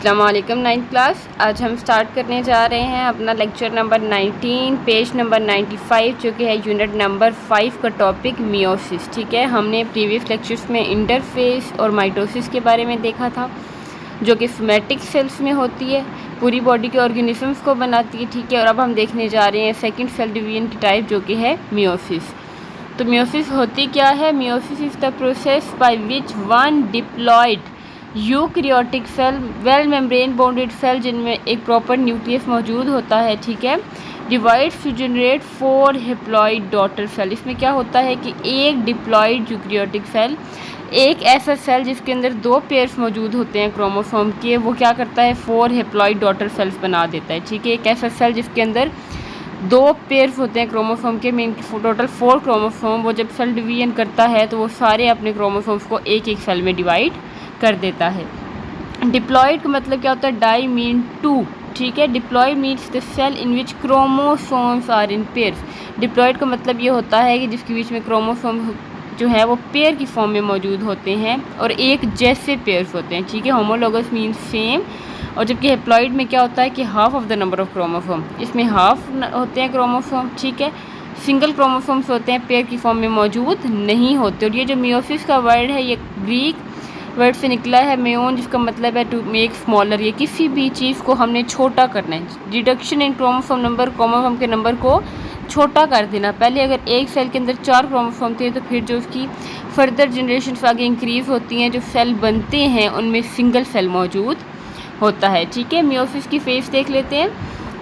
अस्सलाम वालेकुम 9th class. आज हम स्टार्ट करने जा रहे हैं अपना लेक्चर नंबर 19 पेज नंबर 95 जो कि है यूनिट नंबर 5 का टॉपिक मियोसिस। ठीक है, हमने प्रीवियस लेक्चर्स में इंटरफेस और माइटोसिस के बारे में देखा था जो कि सोमैटिक सेल्स में होती है, पूरी बॉडी के ऑर्गेनिजम्स को बनाती है। ठीक है, और अब हम देखने जा रहे हैं सेकेंड सेल डिवीजन की टाइप जो कि है मियोसिस। तो मियोसिस होती क्या है? Meiosis is the process by which one diploid eukaryotic cell well membrane bonded cell जिनमें एक प्रॉपर न्यूक्लियस मौजूद होता है, ठीक है, divides to generate 4 haploid daughter cell. इसमें क्या होता है कि एक डिप्लॉयड यूकैरियोटिक सेल, एक ऐसा सेल जिसके अंदर 2 पेयर्स मौजूद होते हैं क्रोमोसोम के, वो क्या करता है 4 हैप्लॉइड डॉटर सेल्स बना देता है। ठीक है, एक ऐसा सेल जिसके अंदर 2 पेयर्स होते हैं क्रोमोसोम के, मीन टोटल 4 क्रोमोसोम, वो जब सेल डिवीजन करता है तो वो सारे अपने क्रोमोसोम्स को एक एक सेल में डिवाइड कर देता है। डिप्लॉयड का मतलब क्या होता है? Di mean 2। ठीक है, diploid means the cell in which chromosomes are in pairs. Diploid का मतलब ये होता है कि जिसके बीच में क्रोमोसोम जो है वो पेयर की फॉर्म में मौजूद होते हैं और एक जैसे पेयर्स होते हैं। ठीक है, होमोलोगस मीन्स सेम। और जबकि हैप्लॉइड में क्या होता है कि half of the number of chromosome, इसमें हाफ होते हैं क्रोमोसोम। ठीक है, सिंगल क्रोमोसोम्स होते हैं, पेयर की फॉर्म में मौजूद नहीं होते। और ये जो मियोसिस का वर्ड है ये ग्रीक वर्ड से निकला है मेयोन, जिसका मतलब है टू मेक स्मॉलर। ये किसी भी चीज़ को हमने छोटा करना है। Reduction in chromosome number, chromosome के नंबर को छोटा कर देना। पहले अगर एक सेल के अंदर 4 क्रोमोसोम थे तो फिर जो उसकी फर्दर जनरेशन आगे इंक्रीज़ होती हैं, जो सेल बनते हैं उनमें सिंगल सेल मौजूद होता है। ठीक है, मियोसिस की फेज देख लेते हैं।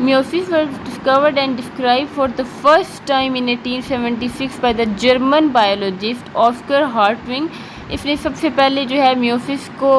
Meiosis was discovered and describe for the first time in 1876 by the German biologist Oscar Hertwig. इसने सबसे पहले जो है मियोसिस को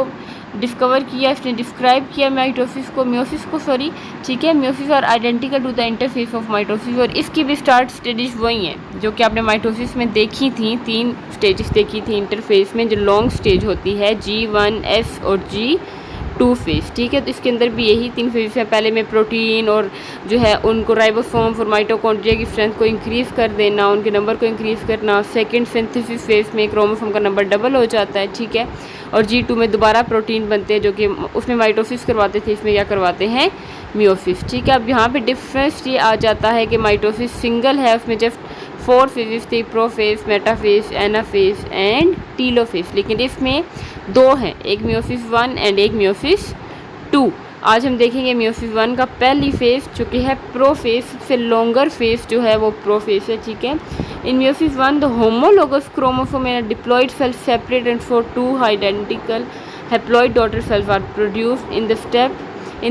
डिस्कवर किया, इसने डिस्क्राइब किया मियोसिस को सॉरी। ठीक है, meiosis are identical to the interphase of mitosis, और इसकी भी स्टार्ट स्टेजेस वही हैं जो कि आपने माइटोसिस में देखी थी। 3 स्टेजेस देखी थी इंटरफेस में, जो लॉन्ग स्टेज होती है G1, S और G2 फेज। ठीक है, तो इसके अंदर भी यही 3 फेज है। पहले में प्रोटीन और जो है उनको राइबोसोम और माइटोकॉन्ड्रिया की स्ट्रेंथ को इंक्रीज़ कर देना, उनके नंबर को इंक्रीज़ करना। सेकंड सिंथेसिस फेज में क्रोमोसोम का नंबर डबल हो जाता है। ठीक है, और G2 में दोबारा प्रोटीन बनते हैं जो कि उसमें माइटोसिस करवाते थे, इसमें क्या करवाते हैं मियोसिस। ठीक है, अब यहाँ पे डिफरेंस ये आ जाता है कि माइटोसिस सिंगल है, उसमें जस्ट 4 फेजेस थे, prophase, metaphase, anaphase and telophase. लेकिन इसमें 2 हैं, एक मियोसिस 1 एंड एक मियोसिस 2। आज हम देखेंगे मियोसिस 1 का पहली फेज जो कि है प्रोफेज, सबसे लॉन्गर फेज जो है वो प्रोफेज है। ठीक है, in meiosis 1 the homologous chromosome in diploid cell separate and for 2 identical haploid daughter cells are produced in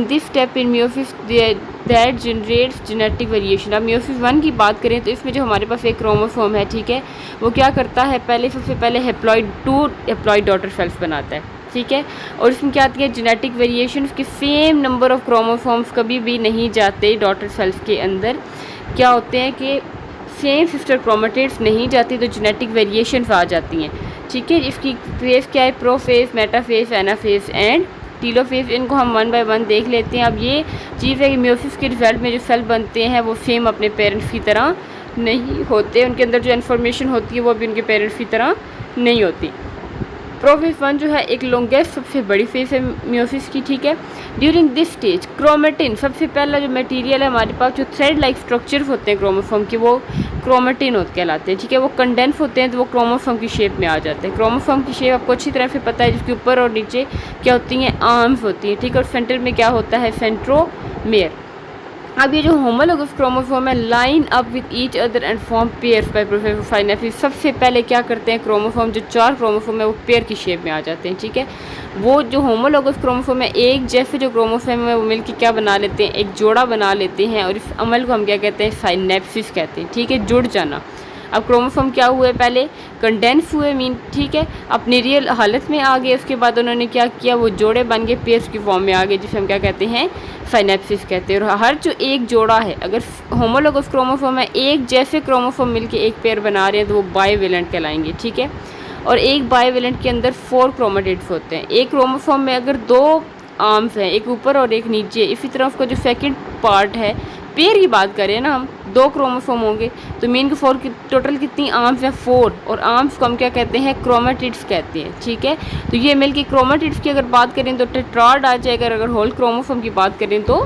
this step in meiosis that generates genetic variation. अब मियोसिस 1 की बात करें तो इसमें जो हमारे पास एक क्रोमोसोम है, ठीक है, वो क्या करता है, सबसे पहले हैप्लॉइड 2 हैप्लॉइड डॉटर सेल्स बनाता है। ठीक है, और इसमें क्या आती है जेनेटिक वेरिएशन, उसके सेम नंबर ऑफ क्रोमोसोम्स कभी भी नहीं जाते डॉटर सेल्स के अंदर। क्या होते हैं कि सेम सिस्टर क्रोमेटिड्स नहीं जाती तो जेनेटिक वेरिएशंस आ जाती हैं। ठीक है, इसकी फेज क्या है, prophase, metaphase, anaphase and telophase. इनको हम 1 बाय 1 देख लेते हैं। अब ये चीज़ है कि मियोसिस के रिजल्ट में जो सेल बनते हैं वो सेम अपने पेरेंट्स की तरह नहीं होते, उनके अंदर जो इन्फॉर्मेशन होती है वो भी उनके पेरेंट्स की तरह नहीं होती। प्रोफेज 1 जो है एक लॉन्गेस्ट सबसे बड़ी फेज है मियोसिस की। ठीक है, ड्यूरिंग दिस स्टेज क्रोमेटिन, सबसे पहला जो मटेरियल है हमारे पास, जो थ्रेड लाइक स्ट्रक्चर होते हैं क्रोमोसोम के, वो क्रोमेटिन होते कहलाते हैं। ठीक है, वो कंडेंस होते हैं तो वो क्रोमोसोम की शेप में आ जाते हैं। क्रोमोसोम की शेप आपको अच्छी तरह से पता है, जिसके ऊपर और नीचे क्या होती हैं, आर्म्स होती हैं। ठीक है, और सेंटर में क्या होता है, सेंट्रोमेयर। अब ये जो होमोलोगस क्रोमोसोम है line up with each other and form pairs by process of synapsis. सबसे पहले क्या करते हैं, क्रोमोसोम जो 4 क्रोमोसोम है वो पेयर की शेप में आ जाते हैं। ठीक है, वो जो होमोलोगस क्रोमोसोम है एक जैसे जो क्रोमोसोम है वो मिलकर क्या बना लेते हैं, एक जोड़ा बना लेते हैं, और इस अमल को हम क्या कहते हैं, साइनेप्सिस कहते हैं। ठीक है, जुड़ जाना। अब क्रोमोसोम क्या हुए, पहले कंडेंस हुए, मीन ठीक है, अपनी रियल हालत में आ गए। उसके बाद उन्होंने क्या किया, वो जोड़े बन गए, पेयर्स की फॉर्म में आ गए, जिसे हम क्या कहते हैं, साइनेप्सिस कहते हैं। और हर जो एक जोड़ा है, अगर होमोलोगस क्रोमोसोम है एक जैसे क्रोमोसोम मिलके एक पेयर बना रहे हैं तो वो बाइवेलेंट कहलाएंगे। ठीक है, और एक बाइवेलेंट के अंदर 4 क्रोमेटिड्स होते हैं। एक क्रोमोसोम में अगर 2 आर्म्स हैं, एक ऊपर और एक नीचे, इसी तरह उसका जो सेकंड पार्ट है पेयर की बात करें ना, हम 2 क्रोमोसोम होंगे तो मेन के 4 की टोटल कितनी आर्म्स हैं 4, और आर्म्स को हम क्या कहते हैं क्रोमेटिड्स कहते हैं, ठीक है। तो ये मिल के क्रोमेटिड्स की अगर बात करें तो टेट्राड आ जाएगा, अगर होल क्रोमोसोम की बात करें तो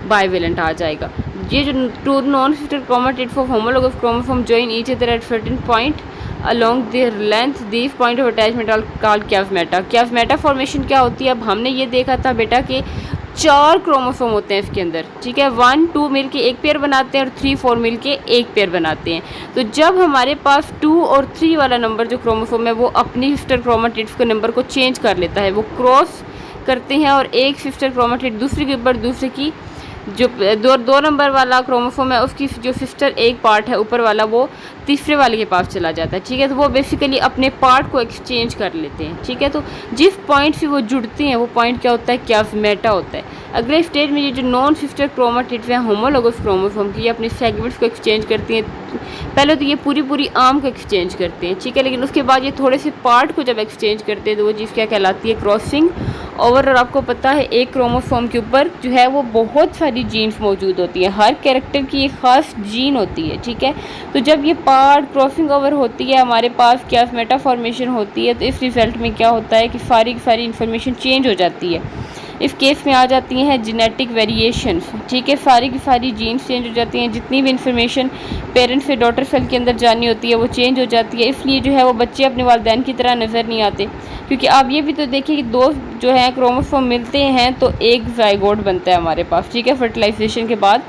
बाइवेलेंट आ जाएगा। ये जो 2 non sister chromatids of homologous chromosome join each other at certain point along their length, these point of attachment are called chiasmata। chiasmata formation क्या होती है, अब हमने ये देखा था बेटा कि 4 क्रोमोसोम होते हैं इसके अंदर, ठीक है। 1 2 मिल के एक पेयर बनाते हैं और 3 4 मिल के एक पेयर बनाते हैं। तो जब हमारे पास 2 और 3 वाला नंबर जो क्रोमोसोम है वो अपनी सिस्टर क्रोमेटिड्स के नंबर को चेंज कर लेता है, वो क्रॉस करते हैं और एक सिस्टर क्रोमेटिड दूसरे के ऊपर दूसरे की जो 2 नंबर वाला क्रोमोसोम है उसकी जो सिस्टर एक पार्ट है ऊपर वाला वो तीसरे वाले के पास चला जाता है, ठीक है। तो वो बेसिकली अपने पार्ट को एक्सचेंज कर लेते हैं, ठीक है। तो जिस पॉइंट से वो जुड़ते हैं वो पॉइंट क्या होता है, chiasmata होता है। अगले स्टेज में ये जो नॉन सिस्टर क्रोमेटिड्स हैं होमोलोगस क्रोमोसोम की, ये अपने सेगमेंट्स को एक्सचेंज करती हैं। पहले तो ये पूरी आर्म को एक्सचेंज करते हैं, ठीक है, लेकिन उसके बाद ये थोड़े से पार्ट को जब एक्सचेंज करते हैं तो वो चीज़ क्या कहलाती है, क्रॉसिंग ओवर। और आपको पता है एक क्रोमोसोम के ऊपर जो है वो बहुत सारी जीन्स मौजूद होती हैं, हर कैरेक्टर की एक ख़ास जीन होती है, ठीक है। तो जब ये पार्ट क्रॉसिंग ओवर होती है हमारे पास chiasmata फॉर्मेशन होती है, तो इस रिज़ल्ट में क्या होता है कि सारी की सारी इन्फॉर्मेशन चेंज हो जाती है। इस केस में आ जाती हैं जेनेटिक वेरिएशंस, ठीक है, सारी की सारी जीन्स चेंज हो जाती हैं, जितनी भी इन्फॉर्मेशन पेरेंट्स से डॉटर सेल के अंदर जानी होती है वो चेंज हो जाती है। इसलिए जो है वो बच्चे अपने वालिदैन की तरह नज़र नहीं आते, क्योंकि आप ये भी तो देखिए कि 2 जो है क्रोमोसोम मिलते हैं तो एक जाइगोट बनता है हमारे पास, ठीक है, फर्टिलाइजेशन के बाद।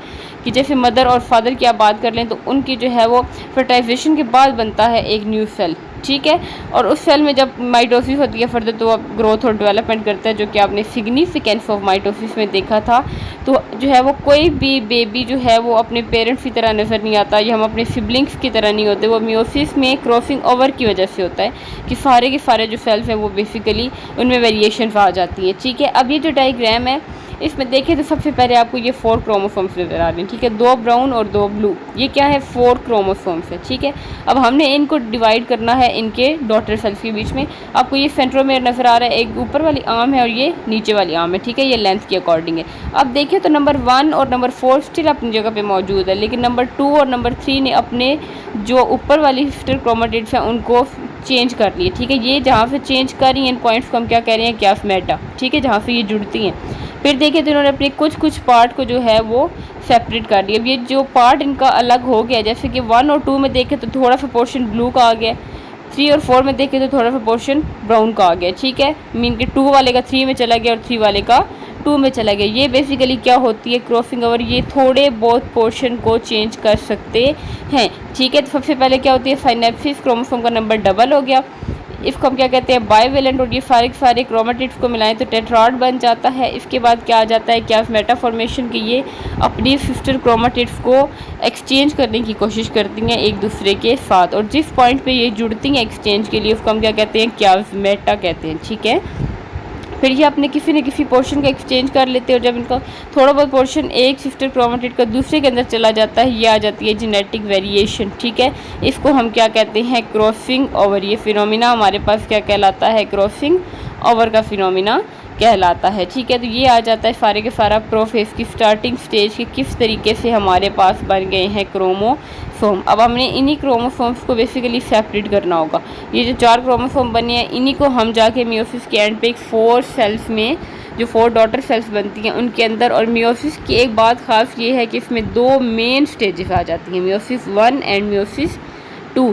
कि जैसे मदर और फादर की आप बात कर लें तो उनकी जो है वो फर्टिलाइजेशन के बाद बनता है एक न्यू सेल, ठीक है। और उस सेल में जब माइटोसिस होती है फर्दर तो अब ग्रोथ और डेवलपमेंट करता है, जो कि आपने सिग्निफिकेंस ऑफ माइटोसिस में देखा था। तो जो है वो कोई भी बेबी जो है वो अपने पेरेंट्स की तरह नज़र नहीं आता, या हम अपने सिबलिंग्स की तरह नहीं होते। वो मियोसिस में क्रॉसिंग ओवर की वजह से होता है कि सारे के सारे जो सेल्स हैं वो बेसिकली उनमें वेरिएशन आ जाती है, ठीक है। अब ये जो डायग्राम है इसमें देखें तो सबसे पहले आपको ये 4 क्रोमोसोम्स नज़र आ रहे हैं, ठीक है, 2 ब्राउन और 2 ब्लू, ये क्या है 4 क्रोमोसोम्स है, ठीक है। अब हमने इनको डिवाइड करना है इनके डॉटर सेल्स के बीच में। आपको ये सेंट्रोमेयर नज़र आ रहा है, एक ऊपर वाली आर्म है और ये नीचे वाली आर्म है, ठीक है, ये लेंथ के अकॉर्डिंग है। अब देखिए तो नंबर 1 और नंबर 4 स्टिल अपनी जगह पे मौजूद है, लेकिन नंबर 2 और नंबर 3 ने अपने जो ऊपर वाली सिस्टर क्रोमेटिड्स हैं उनको चेंज कर लिए, ठीक है। ये जहाँ से चेंज कर रही हैं इन पॉइंट्स को हम क्या कह रहे हैं, chiasmata, ठीक है, जहाँ से ये जुड़ती हैं। फिर देखिए तो इन्होंने अपने कुछ पार्ट को जो है वो सेपरेट कर दिया। अब ये जो पार्ट इनका अलग हो गया, जैसे कि 1 और 2 में देखें तो थोड़ा सा पोर्शन ब्लू का आ गया, 3 और 4 में देखें तो थोड़ा सा पोर्शन ब्राउन का आ गया, ठीक है। मीन के 2 वाले का 3 में चला गया और 3 वाले का 2 में चला गया। ये बेसिकली क्या होती है क्रॉसिंग ओवर, ये थोड़े बहुत पोर्शन को चेंज कर सकते हैं, ठीक है। तो सबसे पहले क्या होती है साइनेप्सिस, क्रोमोसोम का नंबर डबल हो गया, इसको हम क्या कहते हैं बाइवेलेंट, और ये सारे के सारे क्रोमेटिड्स को मिलाएं तो टेट्राड बन जाता है। इसके बाद क्या आ जाता है chiasmata फॉर्मेशन की, ये अपनी सिस्टर क्रोमेटिड्स को एक्सचेंज करने की कोशिश करती हैं एक दूसरे के साथ, और जिस पॉइंट पे ये जुड़ती हैं एक्सचेंज के लिए उसको हम क्या कहते हैं chiasmata कहते हैं, ठीक है। फिर ये अपने किसी न किसी पोर्शन का एक्सचेंज कर लेते हैं, और जब इनका थोड़ा बहुत पोर्शन एक सिस्टर क्रोमेटिड का दूसरे के अंदर चला जाता है ये आ जाती है जेनेटिक वेरिएशन, ठीक है। इसको हम क्या कहते हैं क्रॉसिंग ओवर। ये फिनोमिना हमारे पास क्या कहलाता है, क्रॉसिंग ओवर का फिनोमिना कहलाता है, ठीक है। तो ये आ जाता है सारे के सारा प्रोसेस की स्टार्टिंग स्टेज के किस तरीके से हमारे पास बन गए हैं क्रोमोसोम। अब हमने इन्हीं क्रोमोसोम्स को बेसिकली सेपरेट करना होगा। ये जो 4 क्रोमोसोम बने हैं इन्हीं को हम जाके मियोसिस के एंड पे एक 4 सेल्स में जो 4 डॉटर सेल्स बनती हैं उनके अंदर, और मियोसिस की एक बात ख़ास ये है कि इसमें 2 मेन स्टेजेस आ जाती हैं, मियोसिस 1 एंड मियोसिस 2।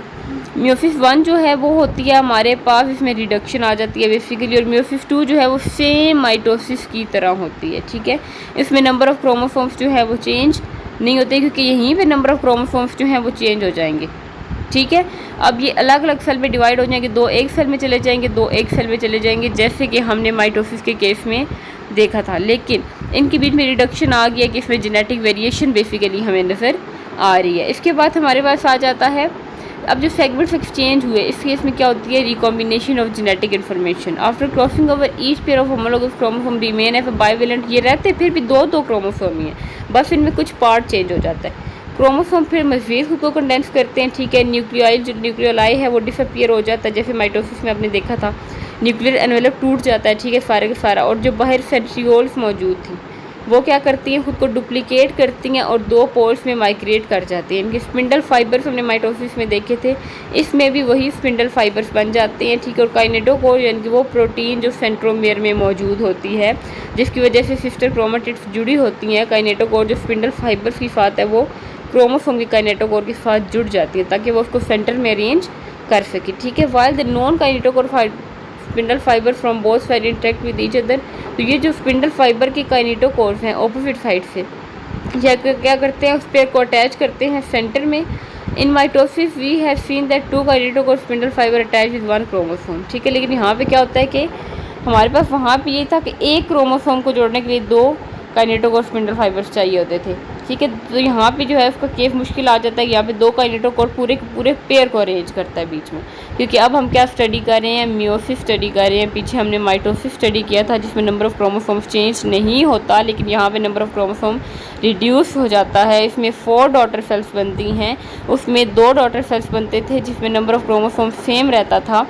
मियोसिस 1 जो है वो होती है हमारे पास, इसमें रिडक्शन आ जाती है बेसिकली, और मियोसिस 2 जो है वो सेम माइटोसिस की तरह होती है, ठीक है। इसमें नंबर ऑफ़ क्रोमोसोम्स जो है वो चेंज नहीं होते, क्योंकि यहीं पे नंबर ऑफ़ क्रोमोसोम्स जो हैं वो चेंज हो जाएंगे, ठीक है। अब ये अलग अलग सेल में डिवाइड हो जाएंगे, 2 एक सेल में चले जाएंगे, 2 एक सेल में चले जाएंगे, जैसे कि हमने माइटोसिस के केस में देखा था। लेकिन इनके बीच में रिडक्शन आ गया कि इसमें जेनेटिक वेरिएशन बेसिकली हमें नज़र आ रही है। इसके बाद हमारे पास आ जाता है अब जो सेगमेंट्स एक्सचेंज हुए इस केस में क्या होती है recombination of genetic information after crossing over each pair of homologous chromosome remain as bivalent. ये रहते फिर भी 2 क्रोमोसोम ही हैं, बस इनमें कुछ पार्ट चेंज हो जाता है। क्रोमोसोम फिर मज़ीद खुद को कंडेंस करते हैं, ठीक है। न्यूक्लियोलाई है वो डिसअपियर हो जाता है, जैसे माइटोसिस में आपने देखा था न्यूक्लियर एनवेलप टूट जाता है, ठीक है, सारे का सारा। और जो बाहर सेंट्रियोल्स मौजूद थी, वो क्या करती हैं, खुद को डुप्लीकेट करती हैं और 2 पोल्स में माइग्रेट कर जाती हैं। इनके स्पिंडल फाइबर्स हमने माइटोसिस में देखे थे, इसमें भी वही स्पिंडल फाइबर्स बन जाते हैं, ठीक है। और काइनेटोकोर यानी कि वो प्रोटीन जो सेंट्रोमियर में मौजूद होती है, जिसकी वजह से सिस्टर क्रोमेटिड्स जुड़ी होती हैं। काइनेटोकोर जो स्पिंडल फाइबर्स की साथ है वो क्रोमोसोम की काइनेटोकोर के साथ जुड़ जाती है ताकि वो उसको सेंटर में अरेंज कर सके, ठीक है। While the non kinetochore spindle fibre from both side interact with each other, तो ये जो स्पिंडल फाइबर के काइनेटोकोर्स हैं ऑपोजिट साइड से क्या करते हैं, उस पेयर को अटैच करते हैं सेंटर में। In mitosis we have seen that 2 kinetochore spindle fibre attach with 1 chromosome, ठीक है। लेकिन यहाँ पे क्या होता है कि हमारे पास वहाँ पे ये था कि एक क्रोमोसोम को जोड़ने के लिए 2 काइनेटोकोर स्पिंडल फाइबर्स चाहिए होते थे, ठीक है। तो यहाँ पे जो है उसका केस मुश्किल आ जाता है कि यहाँ पे 2 काइनेटोकोर पूरे पेयर को अरेंज करता है बीच में, क्योंकि अब हम क्या स्टडी कर रहे हैं, मियोसिस स्टडी कर रहे हैं। पीछे हमने माइटोसिस स्टडी किया था जिसमें नंबर ऑफ़ क्रोमोसोम्स चेंज नहीं होता, लेकिन यहाँ पे नंबर ऑफ़ क्रोमोसोम रिड्यूस हो जाता है। इसमें 4 डॉटर सेल्स बनती हैं, उसमें 2 डॉटर सेल्स बनते थे जिसमें नंबर ऑफ़ क्रोमोसोम सेम रहता था।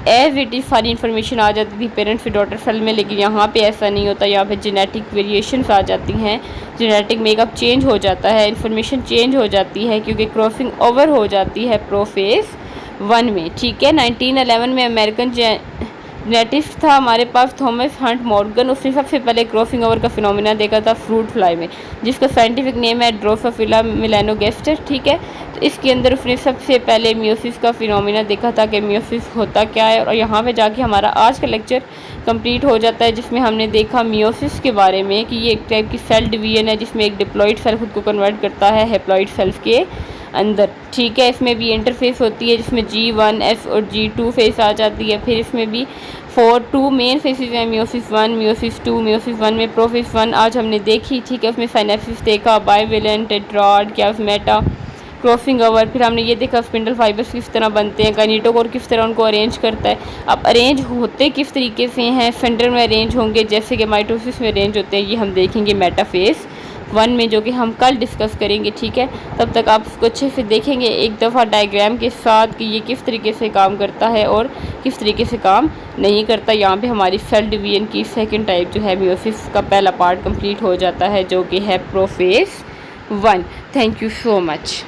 एज इट इज़ सारी इन्फॉर्मेशन आ जाती थी पेरेंट्स से डॉटर सेल में, लेकिन यहाँ पे ऐसा नहीं होता। यहाँ पे जेनेटिक वेरिएशंस आ जाती हैं, जेनेटिक मेकअप चेंज हो जाता है, इन्फॉर्मेशन चेंज हो जाती है क्योंकि क्रॉसिंग ओवर हो जाती है प्रोफेस 1 में, ठीक है। 1911 में अमेरिकन जेनेटिस्ट था हमारे पास थॉमस हंट मॉर्गन, उसने सबसे पहले क्रॉसिंग ओवर का फिनोमिना देखा था फ्रूट फ्लाई में, जिसका साइंटिफिक नेम है ड्रोसोफिला मेलानोगेस्टर, ठीक है। तो इसके अंदर उसने सबसे पहले मियोसिस का फिनोमिना देखा था कि मियोसिस होता क्या है। और यहाँ पे जाके हमारा आज का लेक्चर कंप्लीट हो जाता है जिसमें हमने देखा मियोसिस के बारे में कि ये एक टाइप की सेल डिवीजन है जिसमें एक डिप्लॉइड सेल खुद को कन्वर्ट करता है हैप्लॉइड सेल्स के अंदर, ठीक है। इसमें भी इंटरफेस होती है जिसमें G1, S और G2 फेस आ जाती है। फिर इसमें भी 2 मेन फेसेस हैं, मियोसिस 1, मियोसिस 2। मियोसिस 1 में प्रोफेस 1 आज हमने देखी, ठीक है। उसमें साइनेप्सिस देखा, बाइवेलेंट, टेट्राड, क्या मेटा, क्रॉसिंग ओवर। फिर हमने ये देखा स्पिंडल फाइबर्स किस तरह बनते हैं, काइनेटोकोर किस तरह उनको अरेंज करता है। अब अरेंज होते किस तरीके से हैं, सेंटर में अरेंज होंगे जैसे कि माइटोसिस में अरेंज होते हैं, ये हम देखेंगे मेटाफेस 1 में, जो कि हम कल डिस्कस करेंगे, ठीक है। तब तक आप उसको अच्छे से देखेंगे एक दफ़ा डायग्राम के साथ कि ये किस तरीके से काम करता है और किस तरीके से काम नहीं करता। यहाँ पे हमारी सेल डिवीजन की सेकंड टाइप जो है मियोसिस का पहला पार्ट कंप्लीट हो जाता है जो कि है prophase 1। Thank you so much.